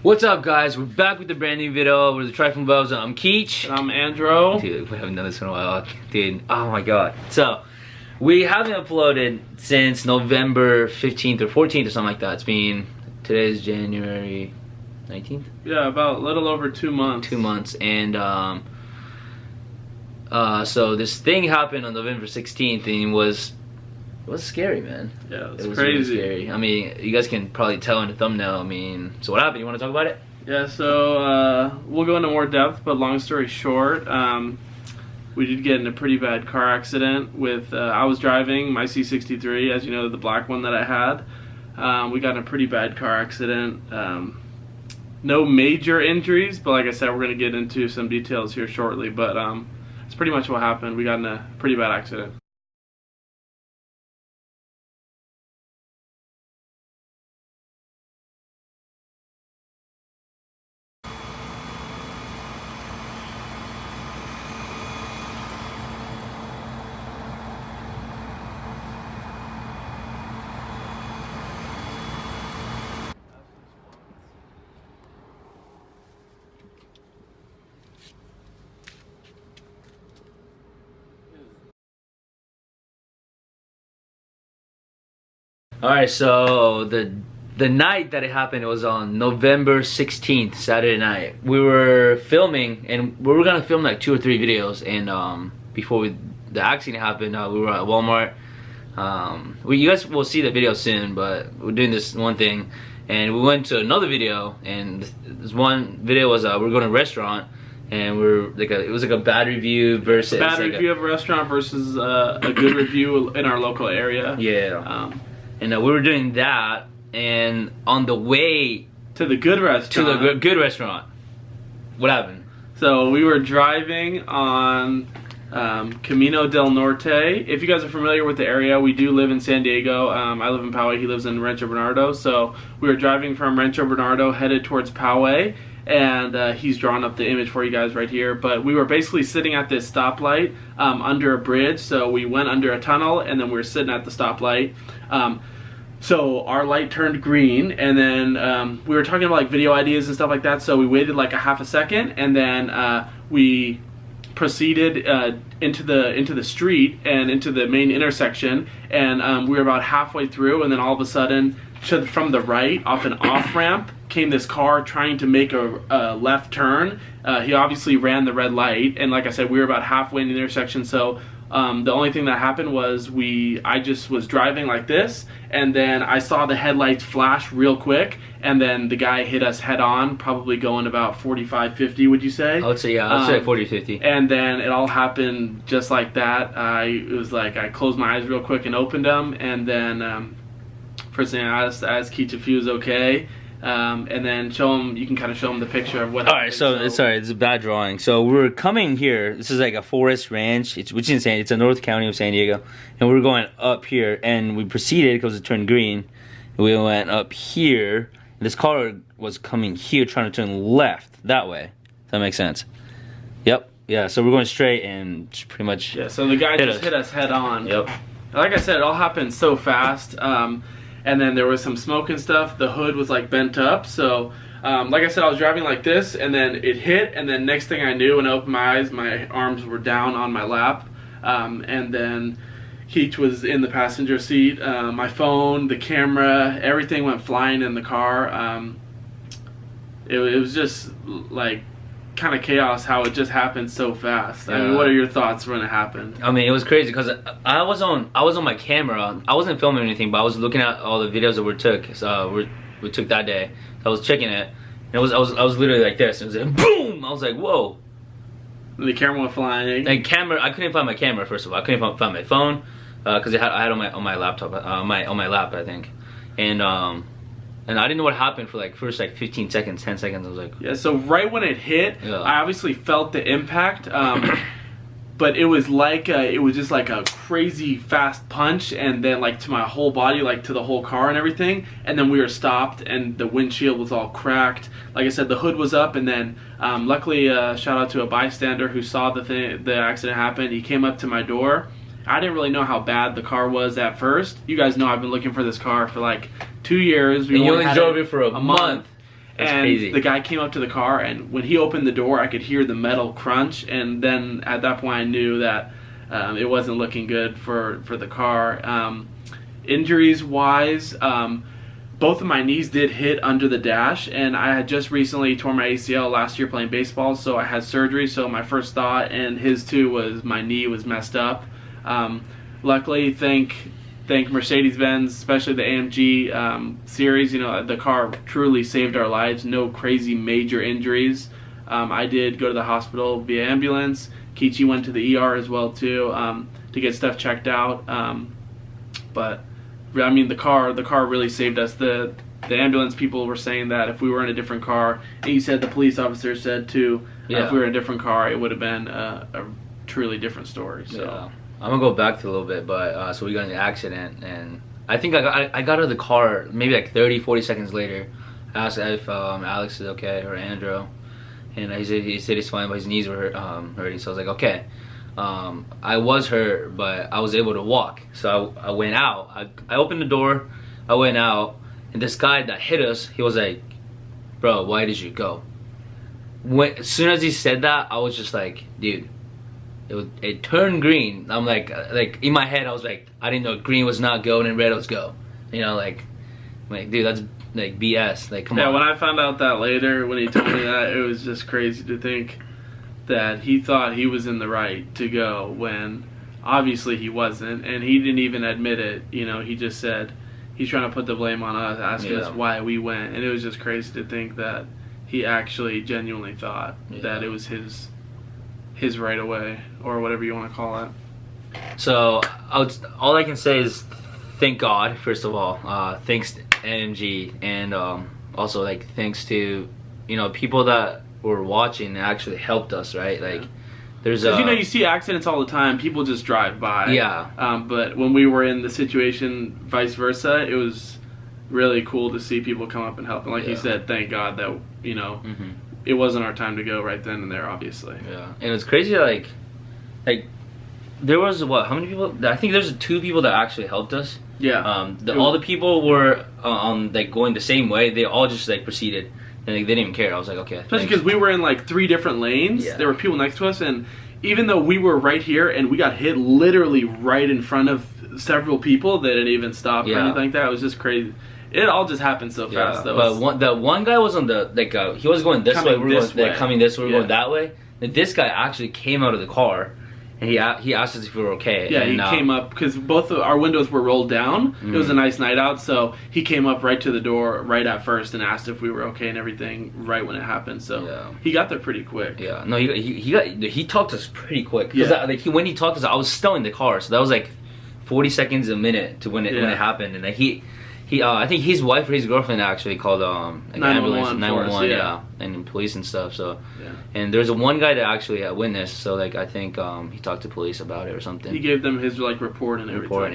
What's up, guys? We're back with a brand new video. We're the TriflynBros. I'm Keech. And I'm Andro. Dude, we haven't done this in a while. Dude, oh my god. So, we haven't uploaded since November 15th or 14th or something like that. Today's January 19th? Yeah, about a little over 2 months. 2 months. And, so this thing happened on November 16th and it was scary, man. Yeah, it was really crazy. Scary. I mean, you guys can probably tell in the thumbnail. I mean, so what happened? You want to talk about it? Yeah, so we'll go into more depth, but long story short, we did get in a pretty bad car accident with, I was driving my C63, as you know, the black one that I had. We got in a pretty bad car accident. No major injuries, but like I said, we're going to get into some details here shortly, but it's pretty much what happened. We got in a pretty bad accident. Alright, so the night that it happened, it was on November 16th, Saturday night. We were filming, and we were gonna film like 2 or 3 videos, and before the accident happened, we were at Walmart. You guys will see the video soon, but we're doing this one thing, and we went to another video, and this one video was we're going to a restaurant, and it was like a bad review versus Bad review of a restaurant versus a good review in our local area. Yeah. And we were doing that, and on the way to the good restaurant. To the good restaurant, what happened? So we were driving on Camino del Norte. If you guys are familiar with the area, we do live in San Diego. I live in Poway. He lives in Rancho Bernardo. So we were driving from Rancho Bernardo headed towards Poway, and he's drawn up the image for you guys right here. But we were basically sitting at this stoplight under a bridge. So we went under a tunnel, and then we were sitting at the stoplight. So our light turned green, and then we were talking about like video ideas and stuff like that. So we waited like a half a second, and then we proceeded into the street and into the main intersection, and we were about halfway through, and then all of a sudden, from the right, off an off-ramp, came this car trying to make a left turn. He obviously ran the red light, and like I said, we were about halfway in the intersection, so the only thing that happened was I just was driving like this, and then I saw the headlights flash real quick, and then the guy hit us head on, probably going about 45, 50, would you say? I would say, yeah, I'd say 40, 50. And then it all happened just like that. It was like I closed my eyes real quick and opened them, and then first thing I asked Keech if he was okay. And then you can kind of show him the picture of what happened. Alright, so sorry, it's a bad drawing. So we're coming here, this is like a forest ranch, which is it's a North County of San Diego, and we're going up here, and we proceeded because it turned green. We went up here, and this car was coming here trying to turn left, that way. Does that make sense? Yep, yeah, so we're going straight and pretty much yeah, so the guy just hit us head on. Yep. Like I said, it all happened so fast. And then there was some smoke and stuff. The hood was like bent up. So, like I said, I was driving like this, and then it hit, and then next thing I knew, when I opened my eyes, my arms were down on my lap. And then Keech was in the passenger seat. My phone, the camera, everything went flying in the car. It was just like kind of chaos how it just happened so fast. Yeah. I mean, what are your thoughts when it happened? I mean, it was crazy because I was on my camera. I wasn't filming anything, but I was looking at all the videos that we took. So we took that day. I was checking it. And I was literally like this. It was like boom. I was like, whoa. The camera went flying. And I couldn't find my camera. First of all, I couldn't find my phone because I had on my laptop on my lap, I think. And I didn't know what happened for like first like 15 seconds, 10 seconds. I was like, yeah. So right when it hit, yeah. I obviously felt the impact, but it was like it was just like a crazy fast punch, and then like to my whole body, like to the whole car and everything. And then we were stopped, and the windshield was all cracked. Like I said, the hood was up, and then luckily, shout out to a bystander who saw the accident happen. He came up to my door. I didn't really know how bad the car was at first. You guys know I've been looking for this car for like 2 years. We only drove it for a month. That's and crazy. the guy came up to the car, and when he opened the door, I could hear the metal crunch, and then at that point I knew that it wasn't looking good for the car. Injuries wise, both of my knees did hit under the dash, and I had just recently torn my ACL last year playing baseball, so I had surgery. So my first thought, and his too, was my knee was messed up. Luckily, thank Mercedes-Benz, especially the AMG series. You know, the car truly saved our lives. No crazy major injuries. I did go to the hospital via ambulance. Kichi went to the ER as well too, to get stuff checked out. But I mean, the car really saved us. The ambulance people were saying that if we were in a different car, and you said the police officer said too, if we were in a different car, it would have been a truly different story. So. Yeah. I'm gonna go back to a little bit, but so we got in an accident, and I think I got out of the car maybe like 30-40 seconds later. I asked if Alex is okay, or Andrew, and he said he's fine, but his knees were hurting. So I was like, okay. I was hurt, but I was able to walk. So I went out. I opened the door. I went out, and this guy that hit us, he was like, "Bro, why did you go?" As soon as he said that, I was just like, "Dude." It turned green. I'm like in my head I was like, I didn't know green was not go and red was go. You know, like dude, that's like BS. Like, come on. Yeah, when I found out that later, when he told me that, it was just crazy to think that he thought he was in the right to go when obviously he wasn't, and he didn't even admit it. You know, he just said he's trying to put the blame on us, asking us why we went, and it was just crazy to think that he actually genuinely thought that it was his right of way, or whatever you want to call it. So all I can say is thank God, first of all. Thanks to NMG, and also like thanks to, you know, people that were watching and actually helped us, right? Like there's because you know, you see accidents all the time, people just drive by. But when we were in the situation vice versa, it was really cool to see people come up and help. And like you said, thank God that, you know, it wasn't our time to go right then and there, obviously. Yeah, and it's crazy. Like there was how many people? I think there's 2 people that actually helped us. Yeah. All the people were like going the same way. They all just like proceeded, and like, they didn't even care. I was like, okay. Especially because we were in like 3 different lanes. There were people next to us, and even though we were right here and we got hit literally right in front of several people, they didn't even stop or anything like that. It was just crazy. It all just happened so fast, though. But the one guy was on the he was going this way. We were going, coming this way. We were going that way. And this guy actually came out of the car, and he asked us if we were okay. Yeah, and, he came up because both of our windows were rolled down. It was a nice night out, so he came up right to the door right at first and asked if we were okay and everything right when it happened. So he got there pretty quick. Yeah, no, he talked to us pretty quick. Because when he talked to us, I was still in the car, so that was like 40 seconds a minute to when it happened, and like I think his wife or his girlfriend actually called like 911, and police and stuff. So and there's one guy that actually witnessed. So like I think he talked to police about it or something. He gave them his like report and everything.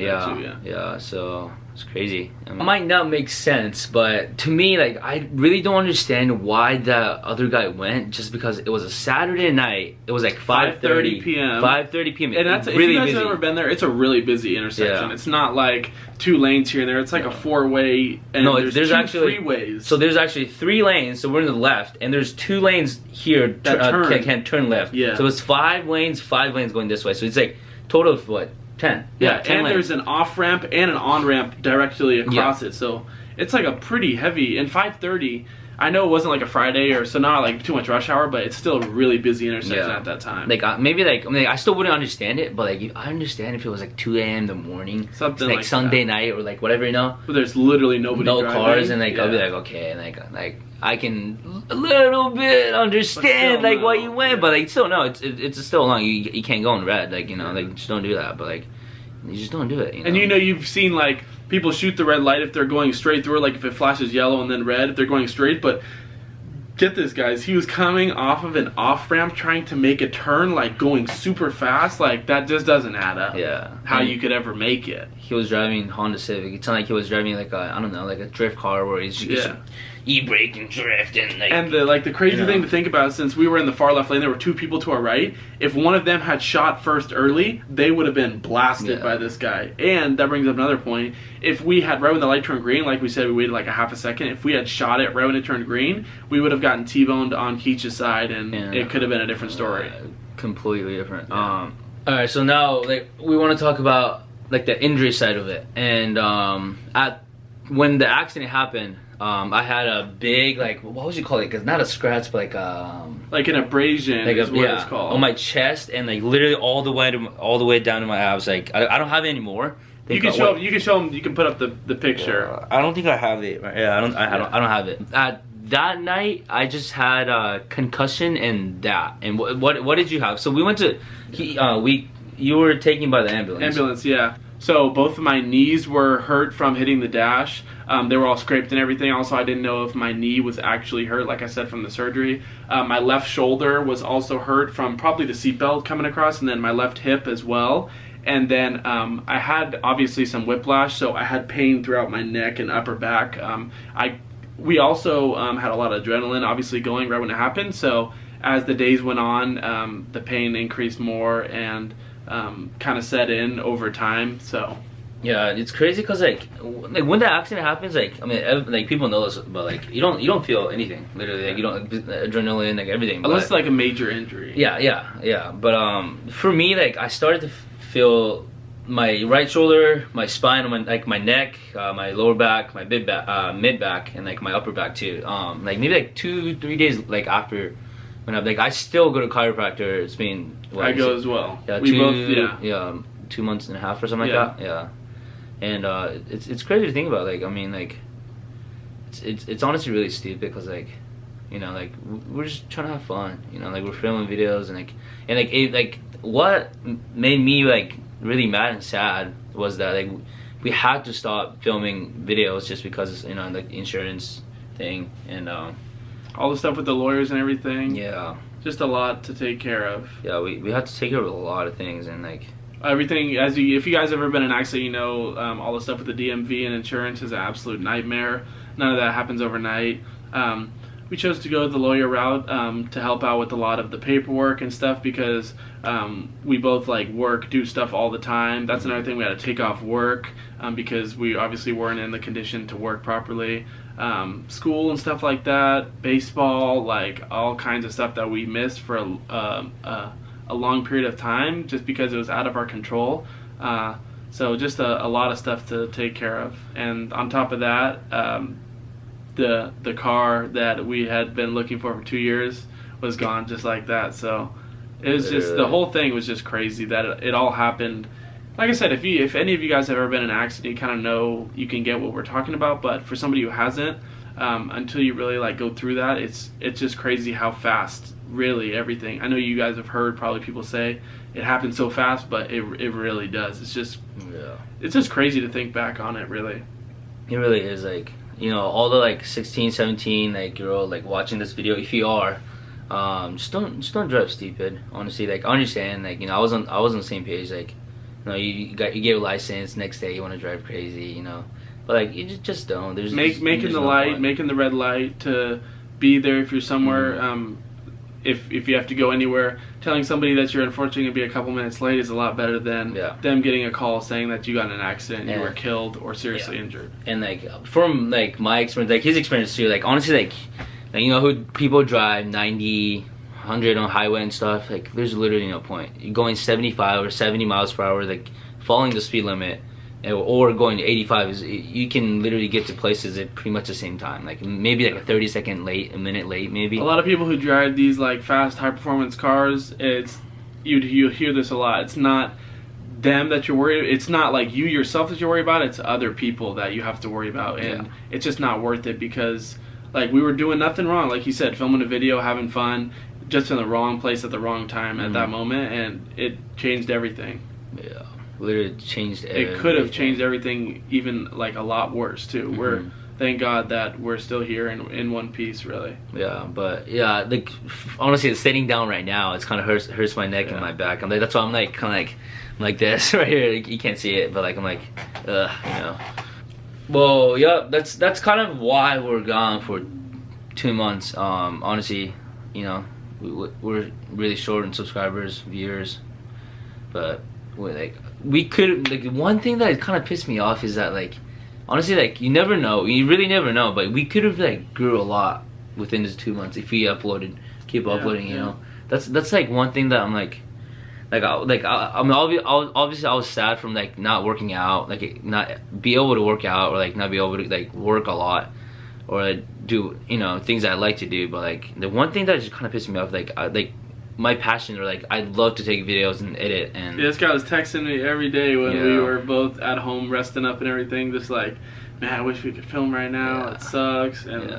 Yeah. So it's crazy. It might not make sense, but to me, like, I really don't understand why that other guy went. Just because it was a Saturday night, it was like 5:30 p.m. 5:30 p.m. And that's really if you guys busy. have ever been there, it's a really busy intersection. It's not like 2 lanes here and there. It's like a 4-way, and there's 2 actually freeways. So there's actually 3 lanes. So we're in the left, and there's 2 lanes here that can turn left. Yeah. So it's 5 lanes going this way. So it's like total of what? 10. Yeah, 10 and lanes. There's an off-ramp and an on-ramp directly across it. So it's like a pretty heavy, and 5:30, I know it wasn't like a Friday or so, not like too much rush hour, but it's still a really busy intersection at that time. Like maybe like I still wouldn't understand it, but like I understand if it was like 2 a.m. in the morning, something like Sunday night or like whatever, you know. But there's literally no cars, and like I'll be like, okay, and like I can a little bit understand like why you went, but like still no, it's still long. You can't go in red, like, you know, like just don't do that. But like you just don't do it. You know? And you know, you've seen like people shoot the red light if they're going straight through, like if it flashes yellow and then red if they're going straight. But get this, guys, he was coming off of an off ramp trying to make a turn, like going super fast. Like that just doesn't add up. Yeah, how you could ever make it. He was driving Honda Civic. It's not like he was driving like a, I don't know, like a drift car where he's you e-brake and drift and like. And the crazy thing to think about, since we were in the far left lane, there were 2 people to our right. If one of them had shot first early, they would have been blasted by this guy. And that brings up another point. If we had, right when the light turned green, like we said, we waited like a half a second. If we had shot it right when it turned green, we would have gotten T-boned on Keach's side, and it could have been a different story. Completely different. All right, so now like we want to talk about like the injury side of it. And when the accident happened, I had a big, like, what would you call it? Cause not a scratch, but like an abrasion, like is what it's called, on my chest, and like literally all the way down to my abs. Like I don't have it anymore. You can show them. You can put up the picture. I don't think I have it. Yeah, I don't have it. That night, I just had a concussion and that. And what did you have? So we went to you were taken by the ambulance. Ambulance, yeah. So both of my knees were hurt from hitting the dash. They were all scraped and everything. Also, I didn't know if my knee was actually hurt, like I said, from the surgery. My left shoulder was also hurt from probably the seatbelt coming across, and then my left hip as well. And then I had obviously some whiplash, so I had pain throughout my neck and upper back. We also had a lot of adrenaline obviously going right when it happened. So as the days went on, the pain increased more and kind of set in over time. So yeah, it's crazy because like when the accident happens, like I mean, like people know this, but like you don't feel anything literally. Like you don't adrenaline, like everything. Unless it's like a major injury. Yeah. But for me, like I started to feel my right shoulder, my spine, my neck, my lower back, my mid back, and like my upper back too. Like maybe like 2-3 days like after when I still go to chiropractor. It's been I go as well. Yeah, we both 2 months and a half or something like that. Yeah, and it's crazy to think about. Like I mean, like it's honestly really stupid because like like we're just trying to have fun. Like we're filming videos and like what made me like really mad and sad was that like we had to stop filming videos just because the insurance thing and all the stuff with the lawyers and everything. Yeah, just a lot to take care of. Yeah, we had to take care of a lot of things and like everything. If you guys ever been in an accident, all the stuff with the DMV and insurance is an absolute nightmare. None of that happens overnight. We chose to go the lawyer route to help out with a lot of the paperwork and stuff because we both like do stuff all the time. That's another thing, we had to take off work because we obviously weren't in the condition to work properly. School and stuff like that, baseball, like all kinds of stuff that we missed for a long period of time just because it was out of our control. So just a lot of stuff to take care of. And on top of that, the car that we had been looking for 2 years was gone just like that. So it was just, the whole thing was just crazy that it all happened. Like I said, if any of you guys have ever been in an accident, you kind of know, you can get what we're talking about. But for somebody who hasn't, until you really like go through that, it's just crazy how fast really everything. I know you guys have heard probably people say it happens so fast, but it really does. It's just crazy to think back on it, really. It really is. Like all the like 16, 17 like year old like watching this video, if you are, just don't drive stupid. Honestly, like I understand, like I was on the same page. Like you get a license, next day you want to drive crazy, but like you just don't. There's making the red light to be there if you're somewhere. If you have to go anywhere, telling somebody that you're unfortunately going to be a couple minutes late is a lot better than them getting a call saying that you got in an accident and you were killed or seriously injured. And like from like my experience, like his experience too, like honestly, like who people drive 90, 100 on highway and stuff, like there's literally no point. You're going 75 or 70 miles per hour, like following the speed limit, or going to 85 you can literally get to places at pretty much the same time, like maybe like a 30-second late, a minute late maybe. A lot of people who drive these like fast high performance cars, you hear this a lot. It's not them that you're worried, it's not like you yourself that you're worried about, it's other people that you have to worry about, and it's just not worth it because like we were doing nothing wrong, like you said, filming a video, having fun, just in the wrong place at the wrong time at that moment, and it changed everything. Yeah, literally changed everything. It could have changed everything, even like a lot worse too. We're thank God that we're still here in one piece, really. Yeah, but yeah, like honestly, sitting down right now, it's kind of hurts my neck and my back. I'm like, that's why I'm like kind of like this right here. You can't see it, but like I'm like, Well, yeah, that's kind of why we're gone for 2 months. Honestly, you know, we're really short in subscribers, viewers, but we could, like, one thing that kind of pissed me off is that, like, honestly, like, you never know, you really never know, but we could have, like, grew a lot within this 2 months if we keep uploading, you know. That's like one thing that I'm like I mean, obviously I was sad from, like, not working out, like not be able to work out, or like not be able to, like, work a lot, or like, do, you know, things I like to do. But like the one thing that just kind of pissed me off, like my passion, or like I love to take videos and edit. And yeah, this guy was texting me every day when we were both at home resting up and everything, just like, man, I wish we could film right now. It sucks. And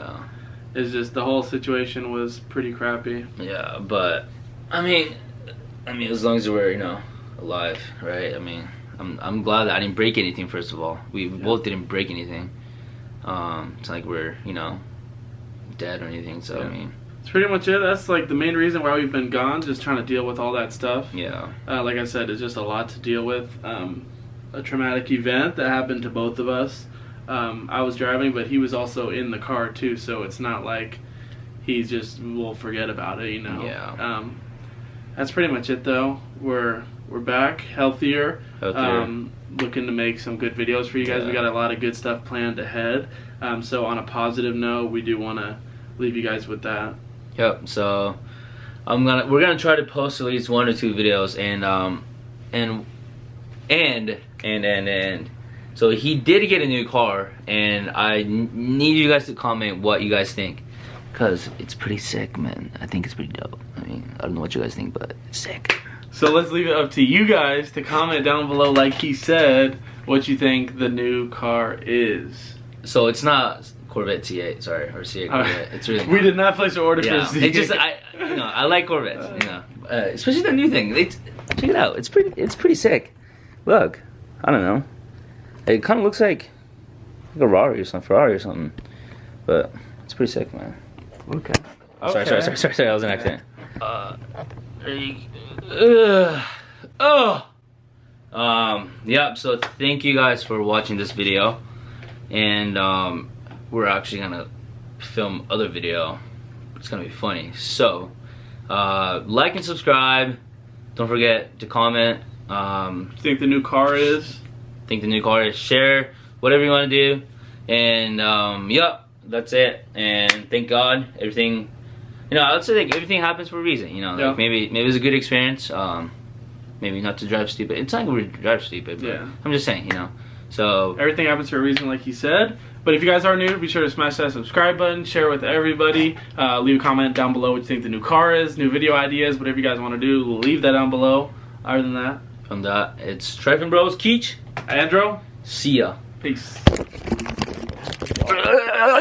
it's just, the whole situation was pretty crappy. Yeah, but I mean, as long as we're, you know, alive, right? I mean, I'm glad that I didn't break anything. First of all, we both didn't break anything. It's like we're, you know, dead or anything. So I mean, that's pretty much it. That's like the main reason why we've been gone, just trying to deal with all that stuff. Yeah. Like I said, it's just a lot to deal with. A traumatic event that happened to both of us. I was driving, but he was also in the car too, so it's not like he just will forget about it, you know. Yeah. That's pretty much it, though. We're back, healthier. Looking to make some good videos for you guys. We got a lot of good stuff planned ahead. So on a positive note, we do want to leave you guys with that. Yep. So we're gonna try to post at least 1 or 2 videos, and so he did get a new car, and I need you guys to comment what you guys think, cause it's pretty sick, man. I think it's pretty dope. I mean, I don't know what you guys think, but it's sick. So let's leave it up to you guys to comment down below, like he said, what you think the new car is. So it's not Corvette C8, sorry, or C8 Corvette. It's really we did not place an order for C8. It's just I like Corvettes, you know, especially the new thing. Check it out. It's pretty sick. Look, I don't know. It kind of looks like a Ferrari or something, but it's pretty sick, man. Okay. Sorry, that was an accident. Yep, so thank you guys for watching this video, and we're actually gonna film other video. It's gonna be funny. So like and subscribe. Don't forget to comment. Think the new car is? Think the new car is. Share whatever you want to do, and yep, that's it. And thank God everything, you know, I would say, like, everything happens for a reason, you know. Like, maybe it was a good experience. Maybe not to drive stupid. It's not going to drive stupid, but I'm just saying, you know. So everything happens for a reason, like he said. But if you guys are new, be sure to smash that subscribe button, share it with everybody. Leave a comment down below what you think the new car is, new video ideas, whatever you guys want to do. Leave that down below. Other than that, from that, it's TriflynBros, Keech, Andrew. See ya. Peace.